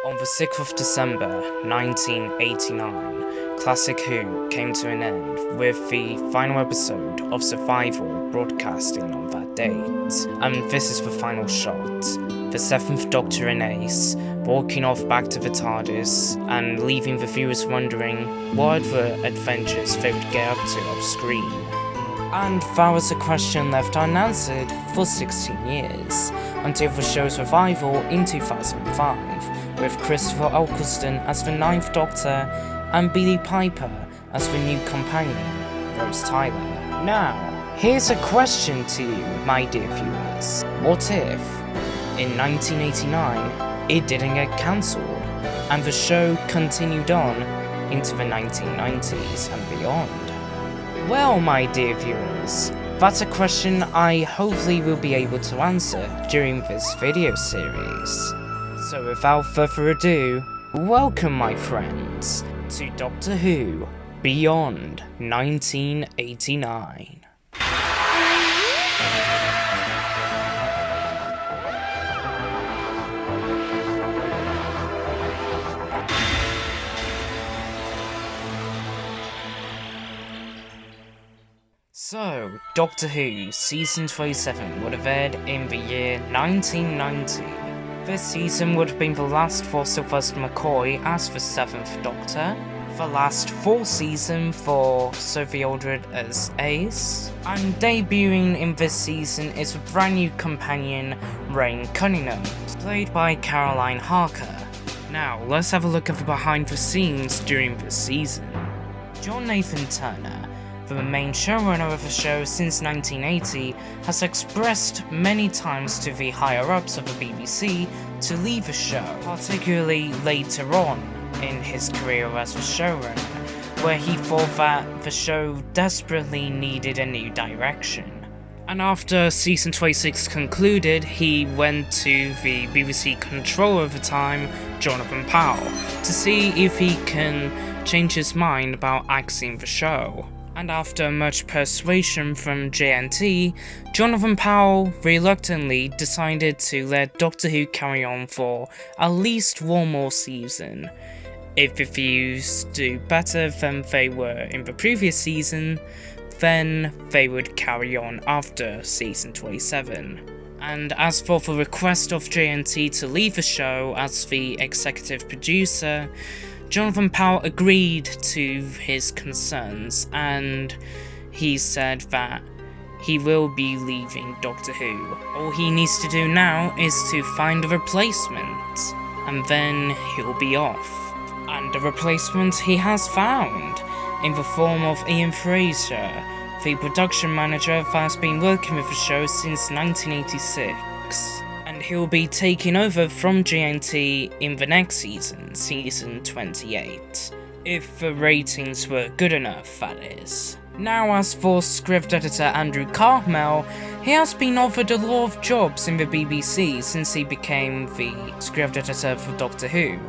On the 6th of December 1989, Classic Who came to an end with the final episode of Survival broadcasting on that date. And this is the final shot. The 7th Doctor and Ace walking off back to the TARDIS and leaving the viewers wondering what other adventures they would get up to off screen. And that was a question left unanswered for 16 years, until the show's revival in 2005, with Christopher Eccleston as the 9th Doctor and Billie Piper as the new companion, Rose Tyler. Now, here's a question to you, my dear viewers. What if, in 1989, it didn't get cancelled, and the show continued on into the 1990s and beyond? Well, my dear viewers, that's a question I hopefully will be able to answer during this video series. So without further ado, welcome my friends to Doctor Who Beyond 1989. So, Doctor Who Season 27 would have aired in the year 1990. This season would have been the last for Sylvester McCoy as the 7th Doctor, the last full season for Sophie Aldred as Ace, and debuting in this season is the brand new companion Rain Cunningham, played by Caroline Harker. Now, let's have a look at the behind the scenes during this season. John Nathan Turner, the main showrunner of the show since 1980, has expressed many times to the higher-ups of the BBC to leave the show, particularly later on in his career as the showrunner, where he thought that the show desperately needed a new direction. And after season 26 concluded, he went to the BBC controller of the time, Jonathan Powell, to see if he can change his mind about axing the show. And after much persuasion from JNT, Jonathan Powell reluctantly decided to let Doctor Who carry on for at least one more season. If the views do better than they were in the previous season, then they would carry on after season 27. And as for the request of JNT to leave the show as the executive producer, Jonathan Powell agreed to his concerns, and he said that he will be leaving Doctor Who. All he needs to do now is to find a replacement, and then he'll be off. And the replacement he has found, in the form of Ian Fraser, the production manager that has been working with the show since 1986. And he'll be taking over from JNT in the next season, season 28. If the ratings were good enough, that is. Now, as for script editor Andrew Cartmel, he has been offered a lot of jobs in the BBC since he became the script editor for Doctor Who,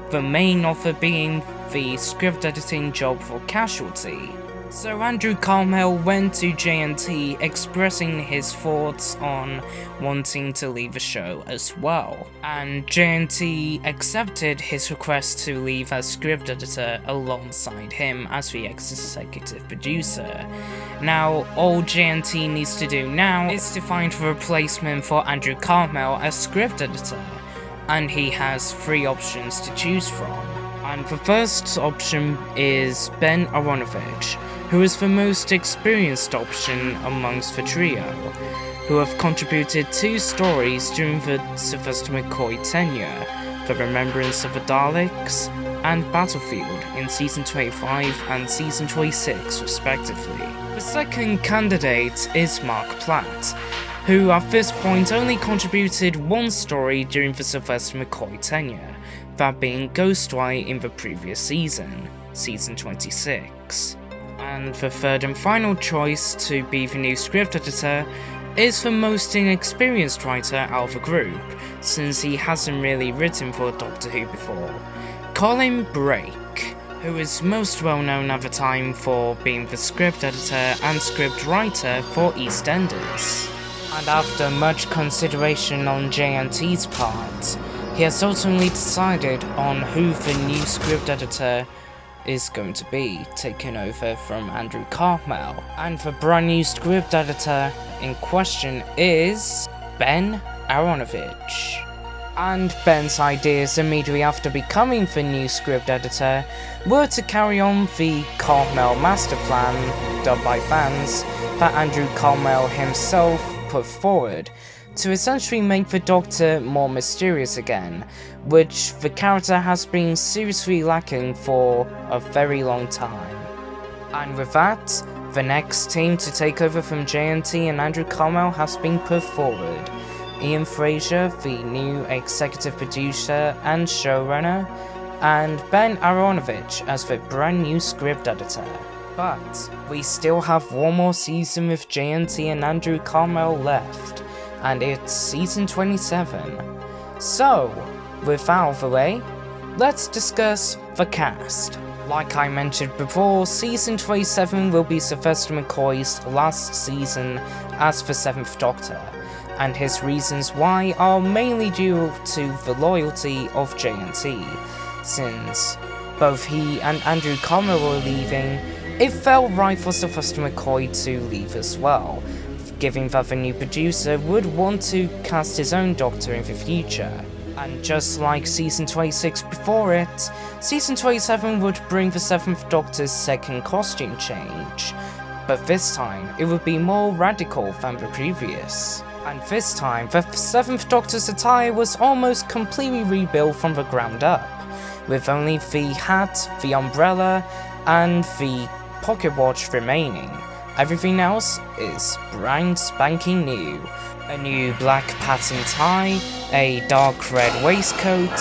the main offer being the script editing job for Casualty. So Andrew Cartmel went to JNT expressing his thoughts on wanting to leave the show as well, and JNT accepted his request to leave as script editor alongside him as the executive producer. Now, all JNT needs to do now is to find a replacement for Andrew Cartmel as script editor, and he has 3 options to choose from. And the first option is Ben Aronovich, who is the most experienced option amongst the trio, who have contributed 2 stories during the Sylvester McCoy tenure, The Remembrance of the Daleks and Battlefield in season 25 and season 26 respectively. The second candidate is Mark Platt, who at this point only contributed 1 story during the Sylvester McCoy tenure, that being Ghostwire in the previous season, season 26. And the third and final choice to be the new script editor is the most inexperienced writer out of the group, since he hasn't really written for Doctor Who before, Colin Brake, who is most well known at the time for being the script editor and script writer for EastEnders. And after much consideration on JNT's part, he has ultimately decided on who the new script editor is going to be, taking over from Andrew Cartmel. And the brand new script editor in question is Ben Aronovich. And Ben's ideas immediately after becoming the new script editor were to carry on the Cartmel master plan, dubbed by fans, that Andrew Cartmel himself put forward, to essentially make the Doctor more mysterious again, which the character has been seriously lacking for a very long time. And with that, the next team to take over from JNT and Andrew Cartmel has been put forward. Ian Fraser, the new executive producer and showrunner, and Ben Aronovich as the brand new script editor. But we still have one more season with JNT and Andrew Cartmel left, and it's season 27. So, without delay, let's discuss the cast. Like I mentioned before, season 27 will be Sylvester McCoy's last season as the 7th Doctor, and his reasons why are mainly due to the loyalty of JNT. Since both he and Andrew Cartmel were leaving, it felt right for Sylvester McCoy to leave as well, given that the new producer would want to cast his own Doctor in the future. And just like season 26 before it, season 27 would bring the 7th Doctor's second costume change, but this time it would be more radical than the previous. And this time, the 7th Doctor's attire was almost completely rebuilt from the ground up, with only the hat, the umbrella, and the pocket watch remaining. Everything else is brand spanking new. A new black pattern tie, a dark red waistcoat,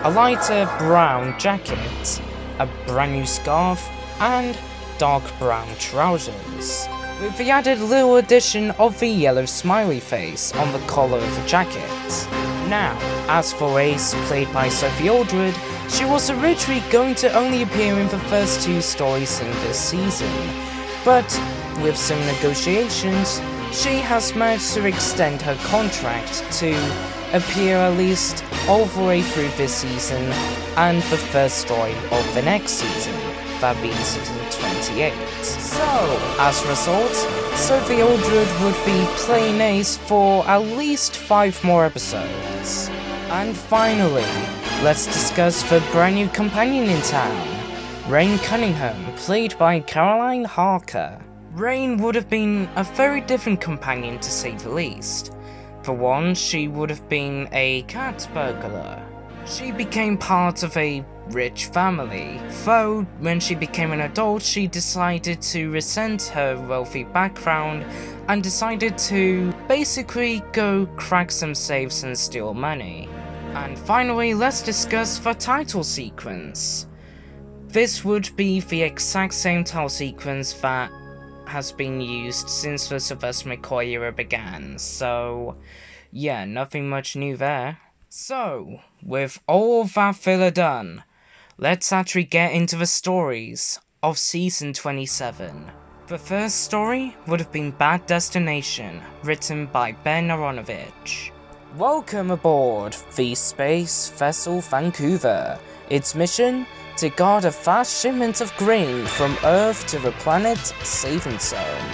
a lighter brown jacket, a brand new scarf, and dark brown trousers, with the added little addition of the yellow smiley face on the collar of the jacket. Now, as for Ace, played by Sophie Aldred, she was originally going to only appear in the first 2 stories in this season, but with some negotiations, she has managed to extend her contract to appear at least all the way through this season and the first story of the next season, that being season 28. So, as a result, Sophie Aldred would be playing Ace for at least 5 more episodes. And finally, let's discuss the brand new companion in town, Rain Cunningham, played by Caroline Harker. Rain would have been a very different companion to say the least. For one, she would have been a cat burglar. She became part of a rich family, though when she became an adult she decided to resent her wealthy background and decided to basically go crack some safes and steal money. And finally, let's discuss the title sequence. This would be the exact same title sequence that has been used since the Sylvester McCoy era began, so yeah, nothing much new there. So, with all that filler done, let's actually get into the stories of season 27. The first story would have been Bad Destination, written by Ben Aronovich. Welcome aboard the Space Vessel Vancouver. Its mission? To guard a fast shipment of grain from Earth to the planet Saving Zone.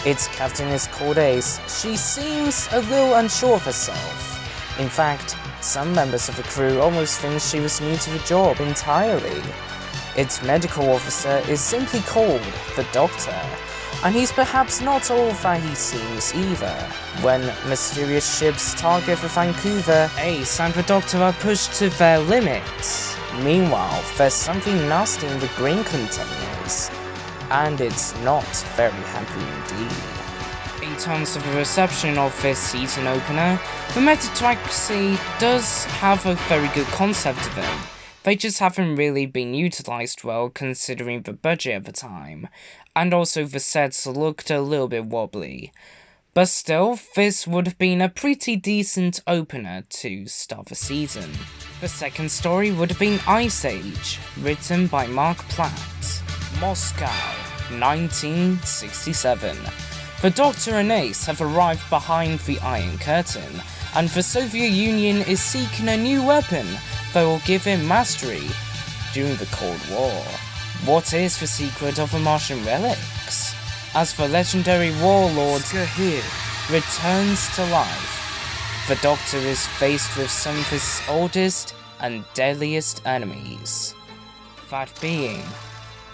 Its captain is called Ace. She seems a little unsure of herself. In fact, some members of the crew almost think she was new to the job entirely. Its medical officer is simply called the Doctor, and he's perhaps not all that he seems either. When mysterious ships target the Vancouver, Ace and the Doctor are pushed to their limits. Meanwhile, there's something nasty in the grain containers, and it's not very happy indeed. In terms of the reception of this season opener, the Metataxi does have a very good concept to them. They just haven't really been utilised well considering the budget at the time, and also the sets looked a little bit wobbly. But still, this would have been a pretty decent opener to start the season. The second story would have been Ice Age, written by Mark Platt. Moscow, 1967. The Doctor and Ace have arrived behind the Iron Curtain, and the Soviet Union is seeking a new weapon that will give it mastery during the Cold War. What is the secret of the Martian relics? As the legendary warlord Hiatus returns to life, the Doctor is faced with some of his oldest and deadliest enemies, that being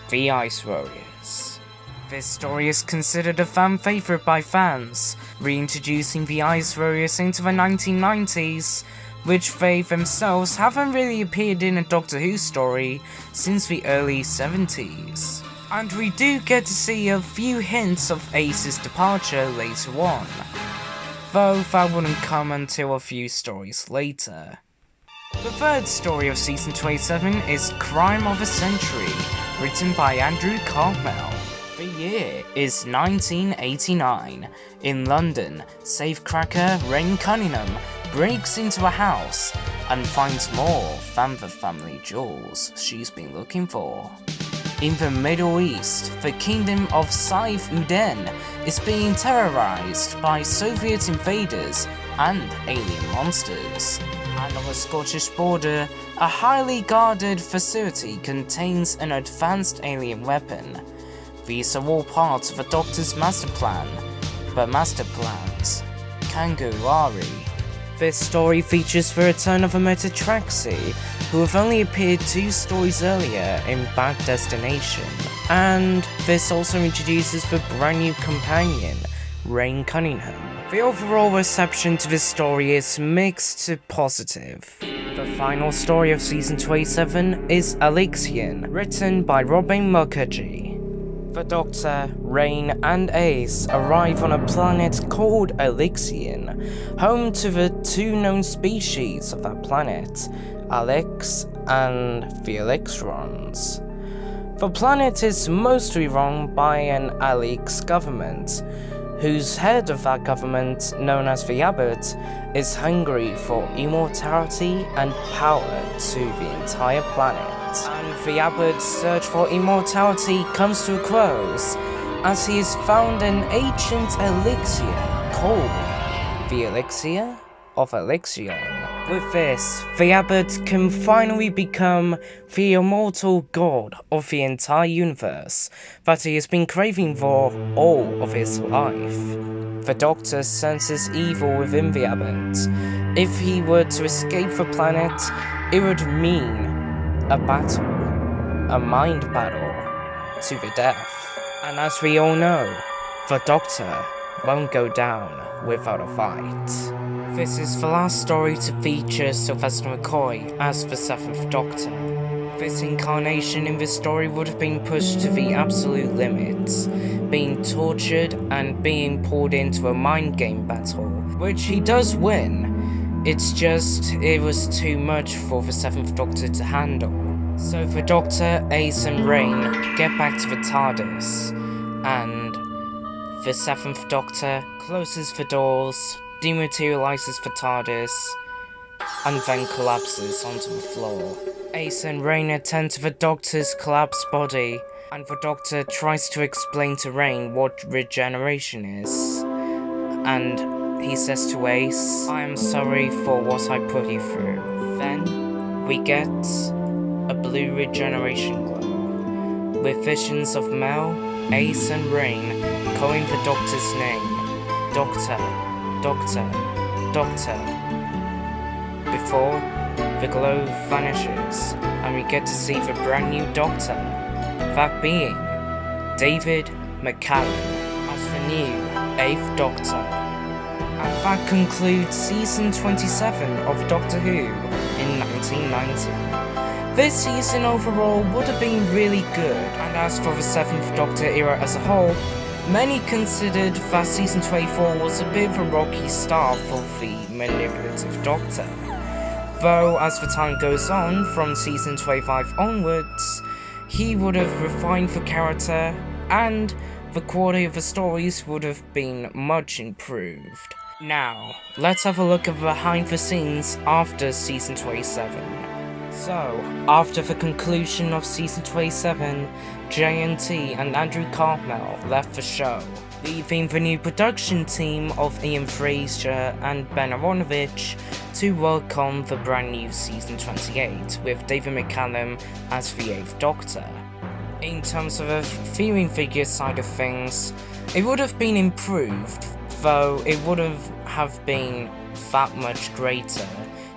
the Ice Warriors. This story is considered a fan favorite by fans, reintroducing the Ice Warriors into the 1990s, which they themselves haven't really appeared in a Doctor Who story since the early 70s. And we do get to see a few hints of Ace's departure later on, though that wouldn't come until a few stories later. The third story of Season 27 is Crime of the Century, written by Andrew Cartmel. The year is 1989. In London, safecracker Rain Cunningham breaks into a house and finds more than the family jewels she's been looking for. In the Middle East, the kingdom of Saif Uden is being terrorized by Soviet invaders and alien monsters. And on the Scottish border, a highly guarded facility contains an advanced alien weapon. These are all parts of the Doctor's master plan, but master plans can go awry. This story features the return of a Metatraxi, who have only appeared 2 stories earlier in Bad Destination, and this also introduces the brand new companion, Rain Cunningham. The overall reception to this story is mixed to positive. The final story of Season 27 is Alexian, written by Robin Mukherjee. The Doctor, Rain, and Ace arrive on a planet called Alexian, home to the 2 known species of that planet, Alex and the Electrons. The planet is mostly run by an Alex government, whose head of that government, known as the Abbot, is hungry for immortality and power to the entire planet. And the Abbot's search for immortality comes to a close, as he has found an ancient elixir called the Elixir of Elixion. With this, the Abbot can finally become the immortal god of the entire universe that he has been craving for all of his life. The Doctor senses evil within the Abbot. If he were to escape the planet, it would mean a battle, a mind battle, to the death. And as we all know, the Doctor won't go down without a fight. This is the last story to feature Sylvester McCoy as the 7th Doctor. This incarnation in this story would have been pushed to the absolute limits, being tortured and being pulled into a mind game battle, which he does win. It's just, it was too much for the 7th Doctor to handle. So the Doctor, Ace and Rain get back to the TARDIS, and the 7th Doctor closes the doors, dematerializes the TARDIS, and then collapses onto the floor. Ace and Rain attend to the Doctor's collapsed body, and the Doctor tries to explain to Rain what regeneration is. And he says to Ace, "I am sorry for what I put you through." Then we get a blue regeneration glow, with visions of Mel, Ace and Rain calling the Doctor's name, Doctor, Doctor, Doctor, before the glow vanishes and we get to see the brand new Doctor, that being David McCallum as the new 8th Doctor. And that concludes Season 27 of Doctor Who in 1990. This season overall would have been really good, and as for the 7th Doctor era as a whole, many considered that Season 24 was a bit of a rocky start for the manipulative Doctor. Though as the time goes on, from Season 25 onwards, he would have refined the character, and the quality of the stories would have been much improved. Now, let's have a look at behind the scenes after Season 27. So, after the conclusion of Season 27, JNT and Andrew Cartmel left the show. leaving the new production team of Ian Fraser and Ben Aronovich to work on the brand new season 28 with David McCallum as the 8th Doctor. In terms of the viewing figure side of things, it would have been improved, though it wouldn't have been that much greater,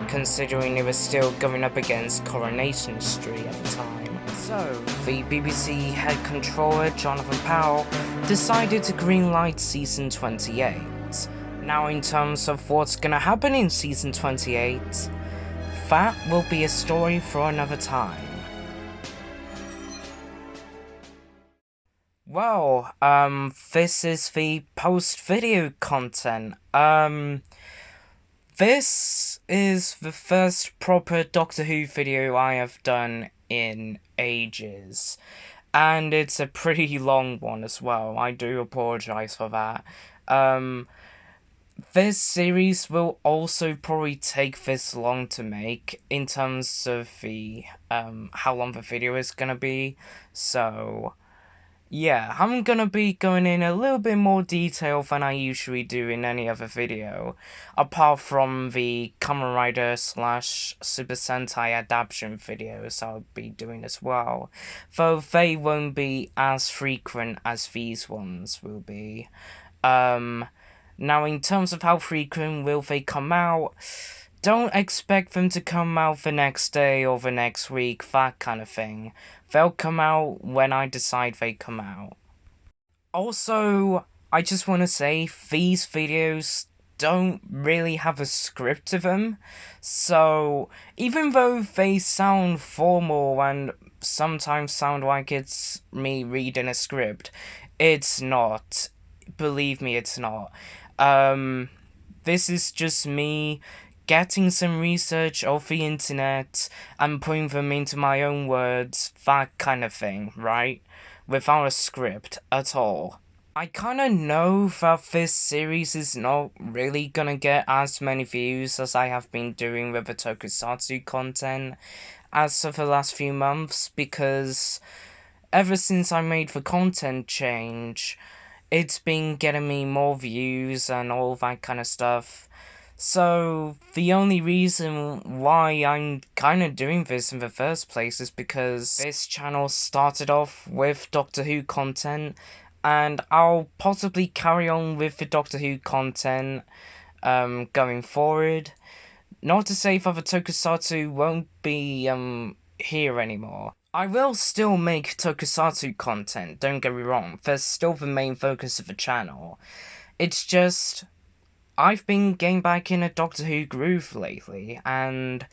considering it was still going up against Coronation Street at the time. So, the BBC head controller, Jonathan Powell, decided to greenlight season 28. Now, in terms of what's gonna happen in season 28, that will be a story for another time. Well, this is the post-video content. This is the first proper Doctor Who video I have done in ages. And it's a pretty long one as well. I do apologise for that. This series will also probably take this long to make in terms of the how long the video is gonna be. So yeah, I'm gonna be going in a little bit more detail than I usually do in any other video, apart from the Kamen Rider / Super Sentai adaptation videos I'll be doing as well, though they won't be as frequent as these ones will be. Now in terms of how frequent will they come out, don't expect them to come out the next day or the next week, that kind of thing. They'll come out when I decide they come out. Also, I just want to say, these videos don't really have a script to them, so even though they sound formal and sometimes sound like it's me reading a script, it's not. Believe me, it's not. This is just me getting some research off the internet and putting them into my own words, that kind of thing, right? Without a script at all. I kinda know that this series is not really gonna get as many views as I have been doing with the Tokusatsu content as of the last few months, because ever since I made the content change, it's been getting me more views and all that kind of stuff. So, the only reason why I'm kind of doing this in the first place is because this channel started off with Doctor Who content, and I'll possibly carry on with the Doctor Who content going forward. Not to say that the Tokusatsu won't be here anymore. I will still make Tokusatsu content, don't get me wrong, that's still the main focus of the channel. It's just I've been getting back in a Doctor Who groove lately, and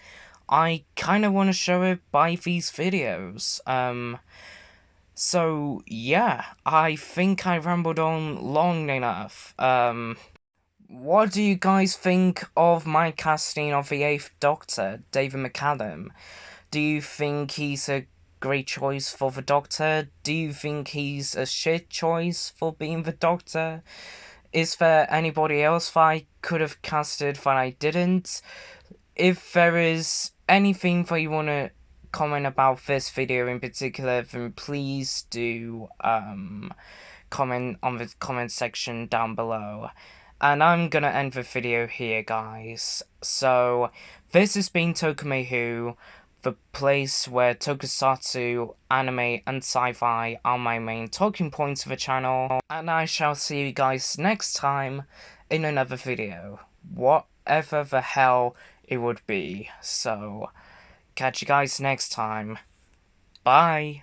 I kind of want to show it by these videos. So yeah, I think I rambled on long enough. What do you guys think of my casting of the 8th Doctor, David McCallum? Do you think he's a great choice for the Doctor? Do you think he's a shit choice for being the Doctor? Is there anybody else that I could have casted that I didn't? If there is anything that you want to comment about this video in particular, then please do comment on the comment section down below. And I'm gonna end the video here, guys. So, this has been Tokume Who, the place where tokusatsu, anime, and sci-fi are my main talking points of the channel, and I shall see you guys next time in another video, whatever the hell it would be. So, catch you guys next time. Bye!